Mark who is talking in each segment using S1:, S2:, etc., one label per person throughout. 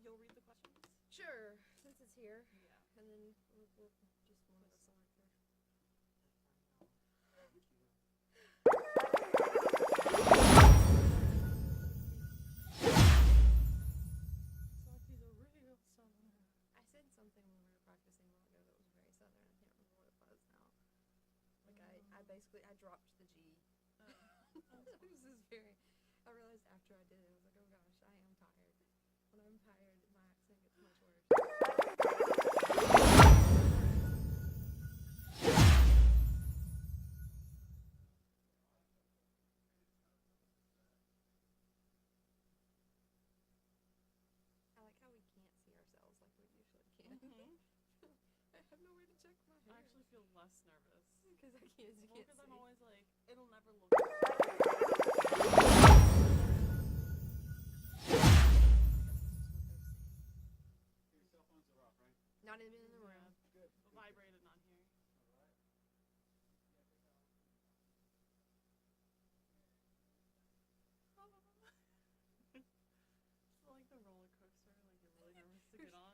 S1: you'll read the questions?
S2: Sure, since it's here.
S1: Yeah.
S2: And then we'll just one of us select her.
S1: Socky's a real southerner.
S2: I said something when we were practicing a while ago that was very southern. I can't remember what it was now. Like I dropped the G. This is very. I realized after I did it, I was like, oh gosh, I am tired. When I'm tired, my accent gets much worse. I like how we can't see ourselves like we usually can. I have no way to check my hair.
S1: I actually feel less nervous.
S2: Because I can't see.
S1: Because I'm always like, it'll never look good.
S3: Your cell phones are off, right?
S2: Not even in the room.
S1: Yeah.
S3: Good.
S1: Vibrated on here. It's like the roller coaster, like you're really nervous to get on.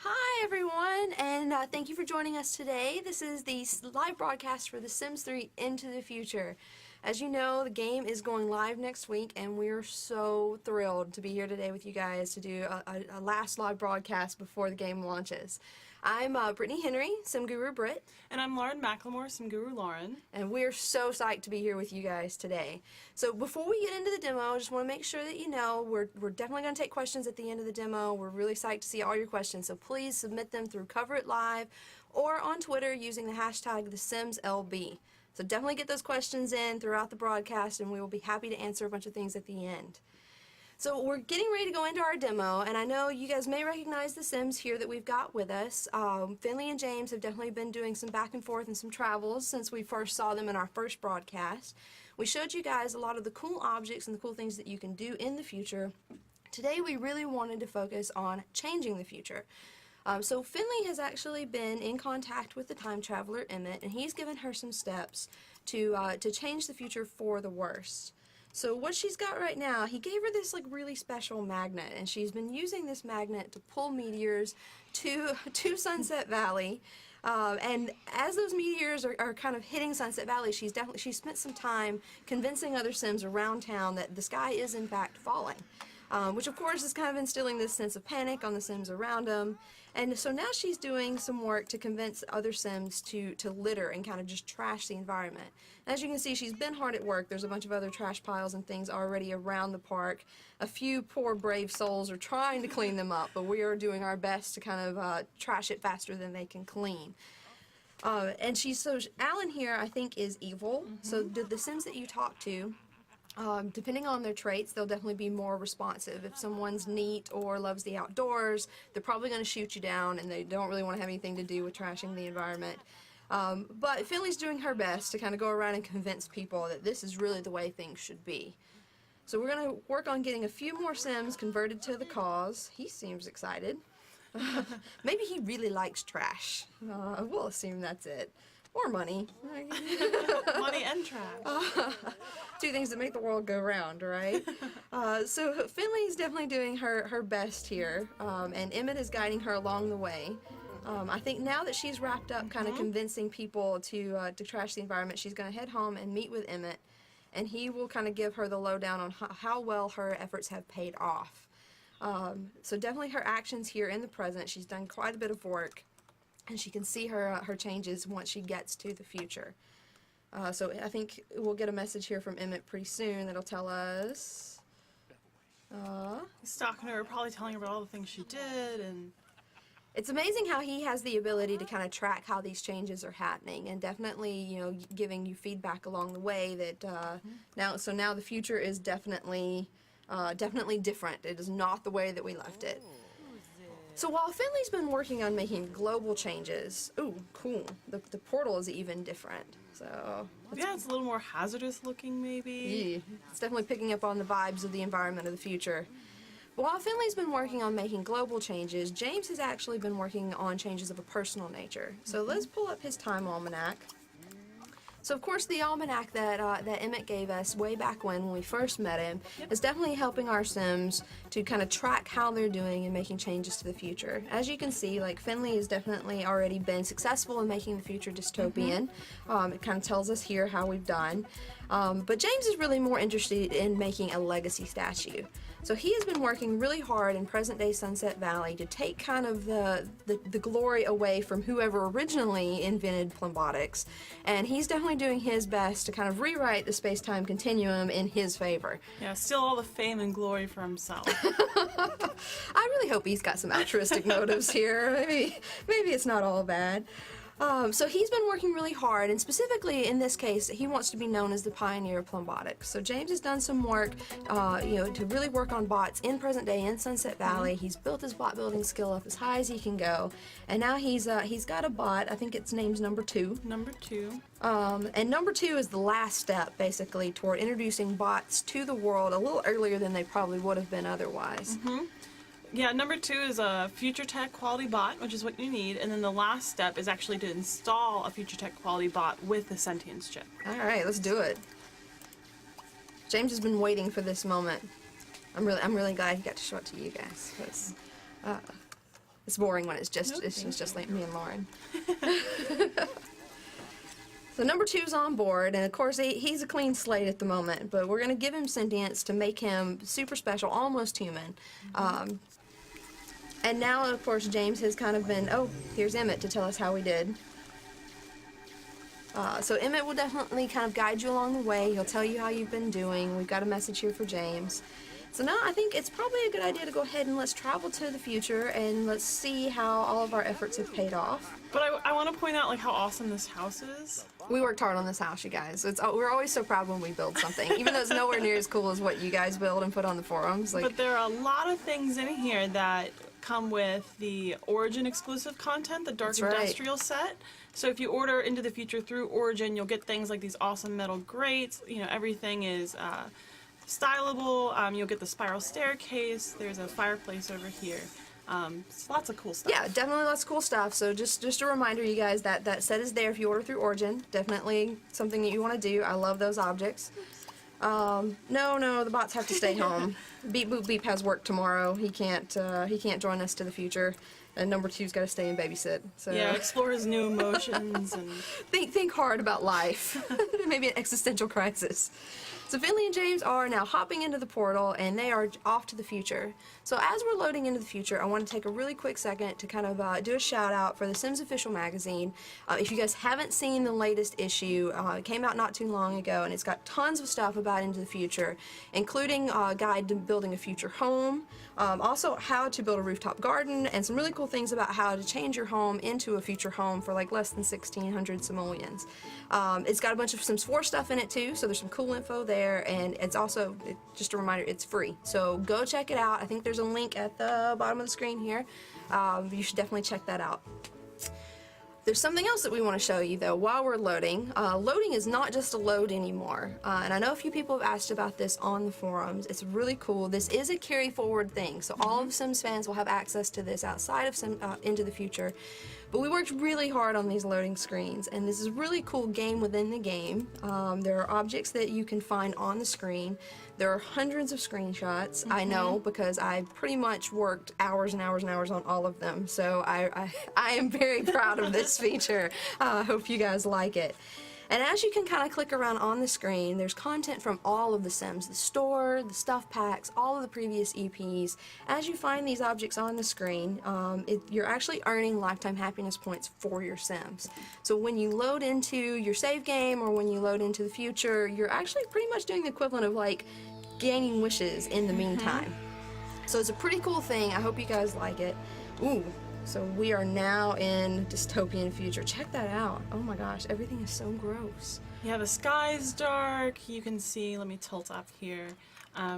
S2: Hi everyone, and thank you for joining us today. This is the live broadcast for The Sims 3 Into the Future. As you know, the game is going live next week, and we're so thrilled to be here today with you guys to do a last live broadcast before the game launches. I'm Brittany Henry, Sim Guru Britt.
S1: And I'm Lauren McLemore, Sim Guru Lauren.
S2: And we're so psyched to be here with you guys today. So before we get into the demo, I just want to make sure that you know we're definitely going to take questions at the end of the demo. We're really psyched to see all your questions, so please submit them through Cover It Live or on Twitter using the hashtag TheSimsLB. So definitely get those questions in throughout the broadcast, and we will be happy to answer a bunch of things at the end. So we're getting ready to go into our demo, and I know you guys may recognize the Sims here that we've got with us. Finley and James have definitely been doing some back and forth and some travels since we first saw them in our first broadcast. We showed you guys a lot of the cool objects and the cool things that you can do in the future. Today we really wanted to focus on changing the future. So Finley has actually been in contact with the time traveler Emmett, and he's given her some steps to change the future for the worse. So what she's got right now, he gave her this like really special magnet, and she's been using this magnet to pull meteors to Sunset Valley. And as those meteors are kind of hitting Sunset Valley, she's spent some time convincing other Sims around town that the sky is in fact falling. Which of course is kind of instilling this sense of panic on the Sims around them. And so now she's doing some work to convince other Sims to litter and kind of just trash the environment. As you can see, she's been hard at work. There's a bunch of other trash piles and things already around the park. A few poor brave souls are trying to clean them up, but we are doing our best to kind of trash it faster than they can clean. And so Alan here, I think, is evil. So the Sims that you talk to, depending on their traits, they'll definitely be more responsive. If someone's neat or loves the outdoors, they're probably going to shoot you down, and they don't really want to have anything to do with trashing the environment. But Finley's doing her best to kind of go around and convince people that this is really the way things should be. So we're going to work on getting a few more Sims converted to the cause. He seems excited. Maybe he really likes trash. We'll assume that's it. Or money.
S1: Money and trash.
S2: Two things that make the world go round, right? So Finley's definitely doing her best here, and Emmett is guiding her along the way. I think now that she's wrapped up kind of convincing people to trash the environment, she's going to head home and meet with Emmett, and he will kind of give her the lowdown on how well her efforts have paid off. So definitely her actions here in the present, she's done quite a bit of work, and she can see her changes once she gets to the future. So I think we'll get a message here from Emmett pretty soon that'll tell us.
S1: He's talking to her, probably telling her about all the things she did, and
S2: it's amazing how he has the ability to kind of track how these changes are happening, and definitely, you know, giving you feedback along the way that now the future is definitely different. It is not the way that we left it. So while Finley's been working on making global changes, ooh, cool, the portal is even different. So
S1: yeah, it's a little more hazardous looking, maybe.
S2: It's definitely picking up on the vibes of the environment of the future. But while Finley's been working on making global changes, James has actually been working on changes of a personal nature. So let's pull up his time almanac. So of course the almanac that Emmett gave us way back when we first met him is definitely helping our Sims to kind of track how they're doing and making changes to the future. As you can see, like, Finley has definitely already been successful in making the future dystopian. It kind of tells us here how we've done. But James is really more interested in making a legacy statue. So he has been working really hard in present-day Sunset Valley to take kind of the glory away from whoever originally invented Plumbotics, and he's definitely doing his best to kind of rewrite the space-time continuum in his favor.
S1: Yeah, steal all the fame and glory for himself.
S2: I really hope he's got some altruistic motives here. Maybe it's not all bad. So he's been working really hard, and specifically in this case, he wants to be known as the pioneer of Plumbotics. So James has done some work, to really work on bots in present day in Sunset Valley. He's built his bot building skill up as high as he can go, and now he's got a bot. I think its name's number 2.
S1: Number 2.
S2: And number 2 is the last step, basically, toward introducing bots to the world a little earlier than they probably would have been otherwise.
S1: Yeah, number 2 is a future tech quality bot, which is what you need, and then the last step is actually to install a future tech quality bot with the sentience chip.
S2: All right, let's do it. James has been waiting for this moment. I'm really glad he got to show it to you guys, because it's boring when it's just like me and Lauren. So number 2's on board, and of course he's a clean slate at the moment, but we're going to give him sentience to make him super special, almost human. And now, of course, James has kind of been, here's Emmett to tell us how we did. So Emmett will definitely kind of guide you along the way. He'll tell you how you've been doing. We've got a message here for James. So now I think it's probably a good idea to go ahead and let's travel to the future and let's see how all of our efforts have paid off.
S1: But I want to point out, like, how awesome this house is.
S2: We worked hard on this house, you guys. We're always so proud when we build something, even though it's nowhere near as cool as what you guys build and put on the forums.
S1: But there are a lot of things in here that come with the Origin exclusive content, the Dark Industrial set. So if you order Into the Future through Origin, you'll get things like these awesome metal grates. You know, everything is stylable. You'll get the spiral staircase. There's a fireplace over here. Lots of cool stuff.
S2: Yeah, definitely lots of cool stuff. So just a reminder, you guys, that set is there if you order through Origin. Definitely something that you want to do. I love those objects. No, the bots have to stay home. Beep Boop Beep has work tomorrow. He can't join us to the future. And number 2's got to stay and babysit. So
S1: yeah, explore his new emotions and
S2: think hard about life. Maybe an existential crisis. So Finley and James are now hopping into the portal, and they are off to the future. So as we're loading into the future, I want to take a really quick second to kind of do a shout out for the Sims Official magazine. If you guys haven't seen the latest issue, it came out not too long ago, and it's got tons of stuff about Into the Future, including a guide to building a future home, also how to build a rooftop garden, and some really cool things about how to change your home into a future home for like less than 1,600 simoleons. It's got a bunch of Sims 4 stuff in it too, so there's some cool info there. And it's also, just a reminder, it's free. So go check it out. I think there's a link at the bottom of the screen here. You should definitely check that out. There's something else that we want to show you though while we're loading. Loading is not just a load anymore, and I know a few people have asked about this on the forums. It's really cool. This is a carry forward thing, so all of Sims fans will have access to this outside of Into the Future. But we worked really hard on these loading screens, and this is a really cool game within the game. There are objects that you can find on the screen. There are hundreds of screenshots. I know because I pretty much worked hours and hours and hours on all of them. So I am very proud of this feature. I hope you guys like it. And as you can kind of click around on the screen, there's content from all of the Sims, the store, the stuff packs, all of the previous EPs. As you find these objects on the screen, you're actually earning lifetime happiness points for your Sims. So when you load into your save game or when you load into the future, you're actually pretty much doing the equivalent of like gaining wishes in the meantime. So it's a pretty cool thing. I hope you guys like it. Ooh. So we are now in dystopian future. Check that out. Oh my gosh, everything is so gross.
S1: Yeah, the sky's dark. You can see, let me tilt up here.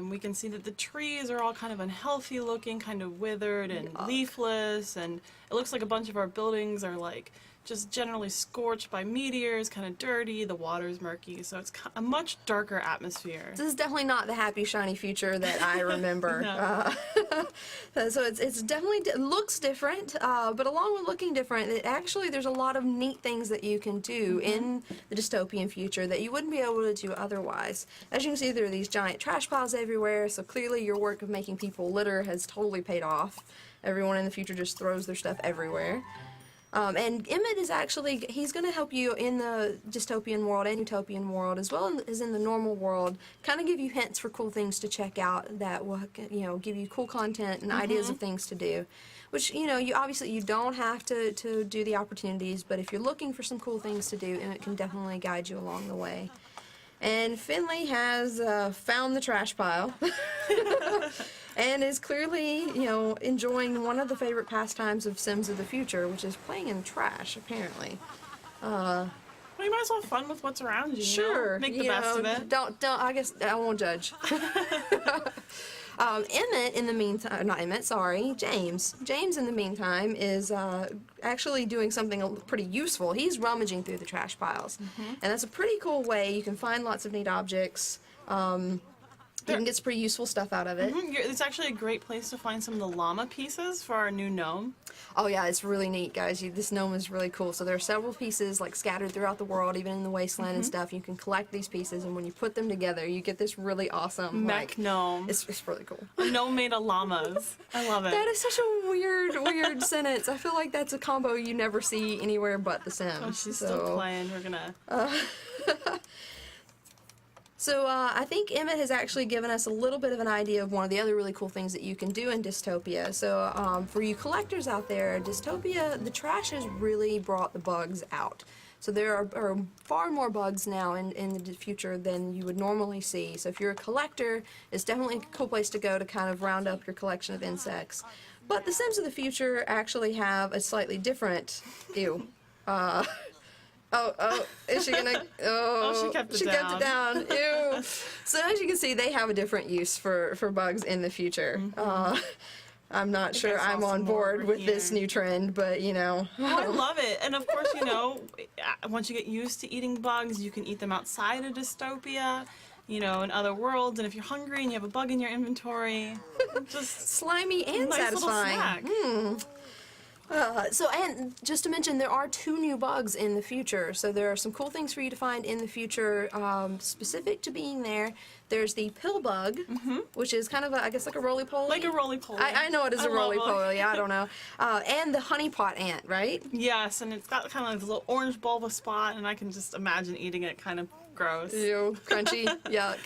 S1: We can see that the trees are all kind of unhealthy looking, kind of withered and leafless, and it looks like a bunch of our buildings are like just generally scorched by meteors, kind of dirty, the water's murky, so it's a much darker atmosphere.
S2: This is definitely not the happy, shiny future that I remember. So it's definitely, looks different, but along with looking different, there's a lot of neat things that you can do in the dystopian future that you wouldn't be able to do otherwise. As you can see, there are these giant trash piles everywhere, so clearly your work of making people litter has totally paid off. Everyone in the future just throws their stuff everywhere. And Emmett is actually, he's going to help you in the dystopian world and utopian world, as well as in the normal world, kind of give you hints for cool things to check out that will, give you cool content and ideas of things to do. Which, you obviously you don't have to do the opportunities, but if you're looking for some cool things to do, Emmett can definitely guide you along the way. And Finley has found the trash pile. And is clearly, enjoying one of the favorite pastimes of Sims of the Future, which is playing in trash, apparently.
S1: Well, you might as well have fun with what's around you.
S2: Sure.
S1: Make the best of it.
S2: Don't, I guess I won't judge. Emmett, in the meantime, not Emmett, sorry, James. James, in the meantime, is actually doing something pretty useful. He's rummaging through the trash piles. And that's a pretty cool way. You can find lots of neat objects. You can get some pretty useful stuff out of it.
S1: It's actually a great place to find some of the llama pieces for our new gnome.
S2: Oh yeah, it's really neat, guys. This gnome is really cool. So there are several pieces like scattered throughout the world, even in the wasteland and stuff. You can collect these pieces, and when you put them together, you get this really awesome
S1: mech gnome.
S2: It's really cool.
S1: A gnome made of llamas. I love it.
S2: That is such a weird sentence. I feel like that's a combo you never see anywhere but The Sims.
S1: Oh, she's still playing. We're gonna.
S2: So I think Emmett has actually given us a little bit of an idea of one of the other really cool things that you can do in Dystopia. So for you collectors out there, Dystopia, the trash has really brought the bugs out. So there are far more bugs now in the future than you would normally see. So if you're a collector, it's definitely a cool place to go to kind of round up your collection of insects. But the Sims of the future actually have a slightly different, is she gonna?
S1: She kept it
S2: she
S1: down.
S2: kept it down. Ew. So as you can see, they have a different use for bugs in the future. I'm not sure I'm on board with this new trend, but
S1: Oh, I love it. And of course, once you get used to eating bugs, you can eat them outside of Dystopia, in other worlds. And if you're hungry and you have a bug in your inventory, just
S2: slimy and
S1: nice
S2: satisfying.
S1: Little snack.
S2: And just to mention, there are 2 new bugs in the future. So there are some cool things for you to find in the future specific to being there. There's the pill bug, which is kind of, I guess, like a roly-poly.
S1: Like a roly-poly.
S2: I know it is a roly-poly. I don't know. And the honeypot ant, right?
S1: Yes, and it's got kind of like this little orange bulba spot, and I can just imagine eating it. Kind of gross.
S2: Ew, crunchy, yuck.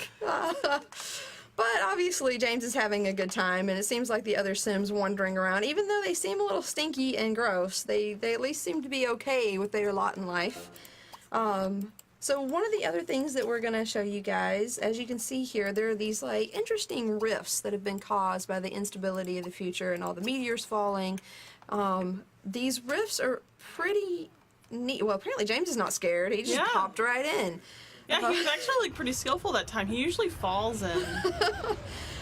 S2: But obviously James is having a good time, and it seems like the other Sims wandering around, even though they seem a little stinky and gross, they at least seem to be okay with their lot in life. So one of the other things that we're going to show you guys, as you can see here, there are these like interesting rifts that have been caused by the instability of the future and all the meteors falling. These rifts are pretty neat. Well, apparently James is not scared. He just popped right in.
S1: Yeah, he was actually pretty skillful that time. He usually falls in.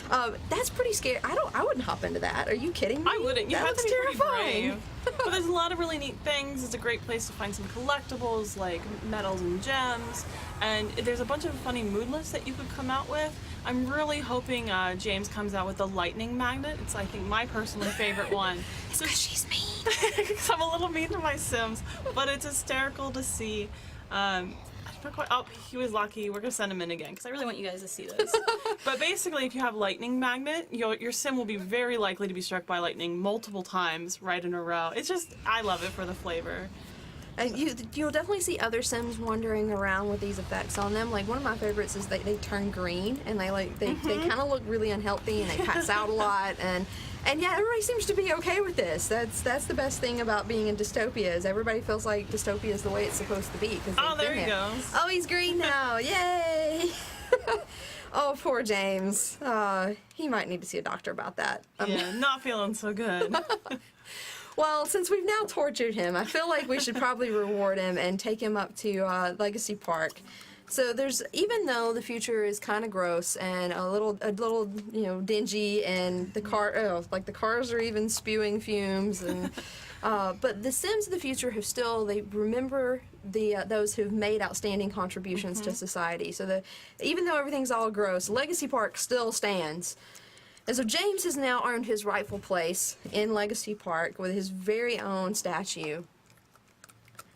S2: That's pretty scary. I wouldn't hop into that. Are you kidding me?
S1: I wouldn't. You
S2: that
S1: have to
S2: looks
S1: be pretty
S2: terrifying.
S1: brave. But there's a lot of really neat things. It's a great place to find some collectibles like metals and gems. And there's a bunch of funny moodlets that you could come out with. I'm really hoping James comes out with the lightning magnet. It's, I think, my personally favorite one.
S2: It's because she's mean.
S1: Because I'm a little mean to my Sims, but it's hysterical to see. Oh, he was lucky. We're gonna send him in again because I really want you guys to see this. But basically, if you have lightning magnet, your sim will be very likely to be struck by lightning multiple times right in a row. It's just, I love it for the flavor.
S2: And you'll definitely see other Sims wandering around with these effects on them. Like one of my favorites is they turn green and they kind of look really unhealthy and they pass out a lot and yeah, everybody seems to be okay with this. That's the best thing about being in dystopia is everybody feels like dystopia is the way it's supposed to be.
S1: Oh, there he goes.
S2: Oh, he's green now! Yay! Oh, poor James. He might need to see a doctor about that.
S1: Yeah, not feeling so good.
S2: Well, since we've now tortured him, I feel like we should probably reward him and take him up to Legacy Park. So even though the future is kind of gross and a little dingy, and the cars are even spewing fumes, and but the Sims of the future they remember those who've made outstanding contributions to society. So even though everything's all gross, Legacy Park still stands. And so James has now earned his rightful place in Legacy Park with his very own statue.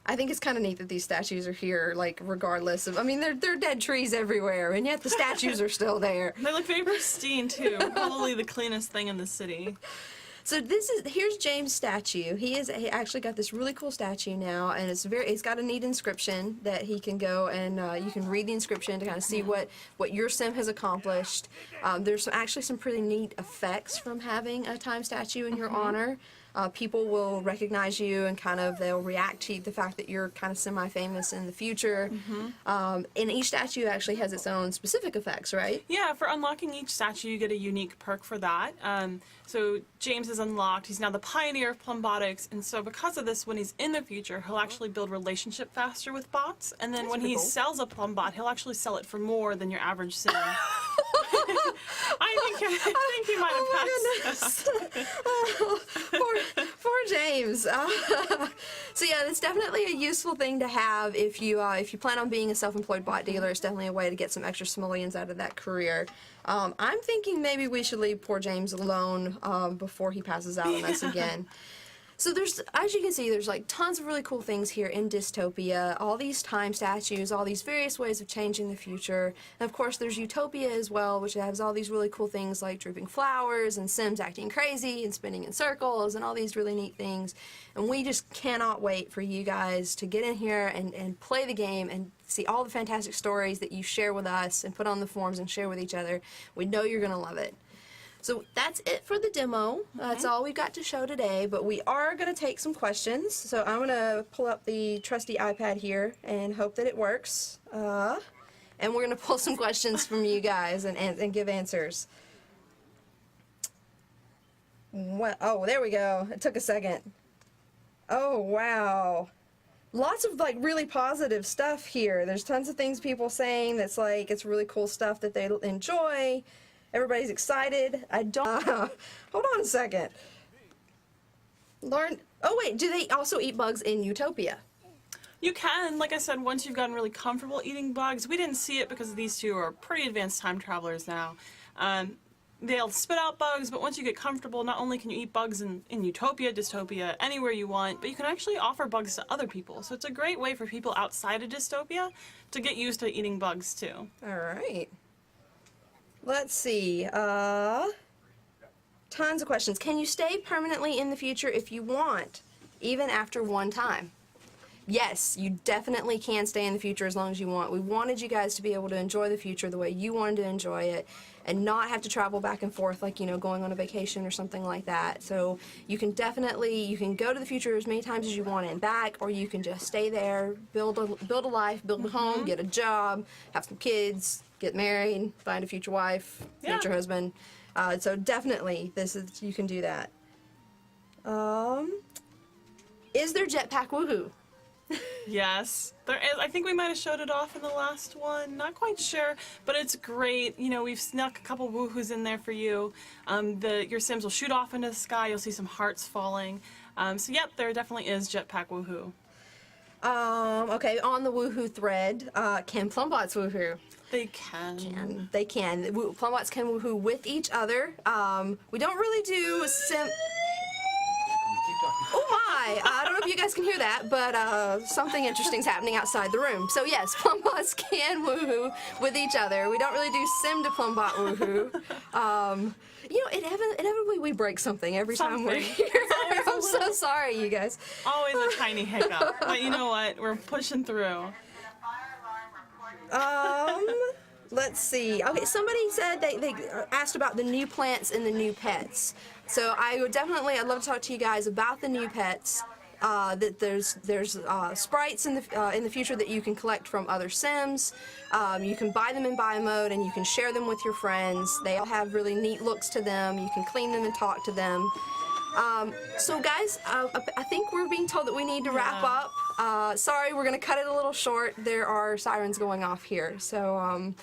S2: I think it's kind of neat that these statues are here, like, regardless of... I mean, they're dead trees everywhere, and yet the statues are still there.
S1: They look very pristine, too. Probably the cleanest thing in the city.
S2: So here's James' statue. He actually got this really cool statue now, and it's got a neat inscription that he can go and you can read the inscription to kind of see what your sim has accomplished. There's actually some pretty neat effects from having a time statue in your honor. People will recognize you and they'll react to the fact that you're kind of semi-famous in the future. And each statue actually has its own specific effects, right?
S1: Yeah, for unlocking each statue, you get a unique perk for that. So James is unlocked. He's now the pioneer of plumbotics, and so because of this, when he's in the future, he'll actually build relationship faster with bots, and then when he sells a plumbot, he'll actually sell it for more than your average sim. I think he might have passed.
S2: Oh, poor James. So yeah, it's definitely a useful thing to have if you plan on being a self-employed bot dealer. It's definitely a way to get some extra simoleons out of that career. I'm thinking maybe we should leave poor James alone before he passes out on us again. So as you can see, there's like tons of really cool things here in Dystopia. All these time statues, all these various ways of changing the future. And of course, there's Utopia as well, which has all these really cool things like drooping flowers and Sims acting crazy and spinning in circles and all these really neat things. And we just cannot wait for you guys to get in here and play the game and see all the fantastic stories that you share with us and put on the forums and share with each other. We know you're going to love it. So that's it for the demo. That's all we've got to show today, but we are going to take some questions. So I'm going to pull up the trusty iPad here and hope that it works. And we're going to pull some questions from you guys and give answers. Oh, there we go. It took a second. Oh, wow. Lots of like really positive stuff here. There's tons of things people saying that's like it's really cool stuff that they enjoy. Everybody's excited. I don't... hold on a second. Lauren... Oh, wait. Do they also eat bugs in Utopia?
S1: You can. Like I said, once you've gotten really comfortable eating bugs, we didn't see it because these two are pretty advanced time travelers now. They'll spit out bugs, but once you get comfortable, not only can you eat bugs in Utopia, Dystopia, anywhere you want, but you can actually offer bugs to other people. So it's a great way for people outside of Dystopia to get used to eating bugs, too.
S2: All right. Let's see, tons of questions. Can you stay permanently in the future if you want, even after one time? Yes, you definitely can stay in the future as long as you want. We wanted you guys to be able to enjoy the future the way you wanted to enjoy it and not have to travel back and forth like, going on a vacation or something like that. So you can go to the future as many times as you want and back, or you can just stay there, build a life, build a home, get a job, have some kids, get married, find a future wife, future husband. So definitely, you can do that. Is there jetpack woohoo?
S1: Yes, there is. I think we might have showed it off in the last one. Not quite sure, but it's great. You know, we've snuck a couple woohoos in there for you. Your Sims will shoot off into the sky. You'll see some hearts falling. So yep, there definitely is jetpack woohoo.
S2: Okay, on the woohoo thread, can Plumbots woohoo?
S1: They can.
S2: They can. Plumbots can woohoo with each other. We don't really do sim. Oh my! I don't know if you guys can hear that, but something interesting is happening outside the room. So yes, Plumbots can woohoo with each other. We don't really do sim to Plumbot woohoo. You know, inevitably we break something every time we're
S1: Something.
S2: here. I'm so sorry, you guys.
S1: Always a tiny hiccup, but you know what? We're pushing through.
S2: Let's see. Okay, somebody said they asked about the new plants and the new pets. So I'd love to talk to you guys about the new pets. That there's sprites in the future that you can collect from other Sims. You can buy them in buy mode and you can share them with your friends. They all have really neat looks to them. You can clean them and talk to them. So guys, I think we're being told that we need to wrap up. Sorry, we're gonna cut it a little short. There are sirens going off here, so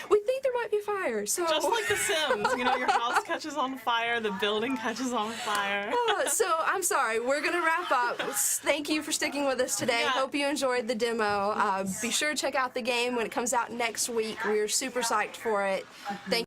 S2: we think there might be a fire. So
S1: Just like The Sims, you know, your house catches on fire, the building catches on fire.
S2: so I'm sorry, we're gonna wrap up. Thank you for sticking with us today.
S1: Yeah.
S2: Hope you enjoyed the demo. Be sure to check out the game when it comes out next week. We're super psyched for it. Thank